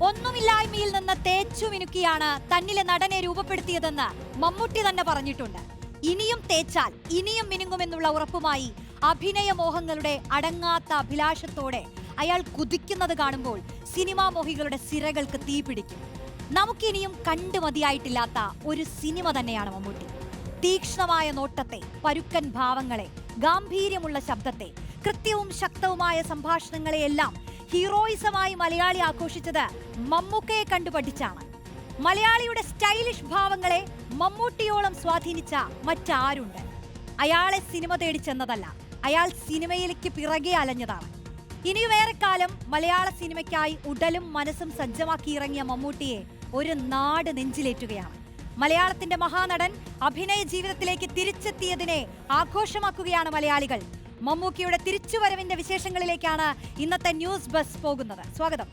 ഒന്നുമില്ലായ്മയിൽ നിന്ന് തേച്ചു മിനുക്കിയാണ് തന്നിലെ നടനെ രൂപപ്പെടുത്തിയതെന്ന് മമ്മൂട്ടി തന്നെ പറഞ്ഞിട്ടുണ്ട്. ഇനിയും തേച്ചാൽ ഇനിയും മിനുങ്ങുമെന്നുള്ള ഉറപ്പുമായി അഭിനയ മോഹങ്ങളുടെ അടങ്ങാത്ത അഭിലാഷത്തോടെ അയാൾ കുതിക്കുന്നത് കാണുമ്പോൾ സിനിമാ മോഹികളുടെ സിരകൾക്ക് തീ പിടിക്കും. നമുക്കിനിയും കണ്ടു മതിയായിട്ടില്ലാത്ത ഒരു സിനിമ തന്നെയാണ് മമ്മൂട്ടി. തീക്ഷ്ണമായ നോട്ടത്തെ, പരുക്കൻ ഭാവങ്ങളെ, ഗാംഭീര്യമുള്ള ശബ്ദത്തെ, കൃത്യവും ശക്തവുമായ സംഭാഷണങ്ങളെയെല്ലാം ഹീറോയിസമായി മലയാളി ആഘോഷിച്ചത് മമ്മൂക്കയെ കണ്ടുപഠിച്ചാണ്. മലയാളിയുടെ സ്റ്റൈലിഷ് ഭാവങ്ങളെ മമ്മൂട്ടിയോളം സ്വാധീനിച്ച മറ്റാരുണ്ട്? അയാളെ സിനിമ തേടിച്ചെന്നതല്ല, അയാൾ സിനിമയിലേക്ക് പിറകെ അലഞ്ഞതാണ്. ഇനിയുമേറെക്കാലം മലയാള സിനിമയ്ക്കായി ഉടലും മനസ്സും സജ്ജമാക്കി ഇറങ്ങിയ മമ്മൂട്ടിയെ ഒരു നാട് നെഞ്ചിലേറ്റുകയാണ്. മലയാളത്തിന്റെ മഹാനടൻ അഭിനയ ജീവിതത്തിലേക്ക് തിരിച്ചെത്തിയതിനെ ആഘോഷമാക്കുകയാണ് മലയാളികൾ. മമ്മൂക്കിയുടെ തിരിച്ചുവരവിന്റെ വിശേഷങ്ങളിലേക്കാണ് ഇന്നത്തെ ന്യൂസ് ബസ് പോകുന്നത്. സ്വാഗതം.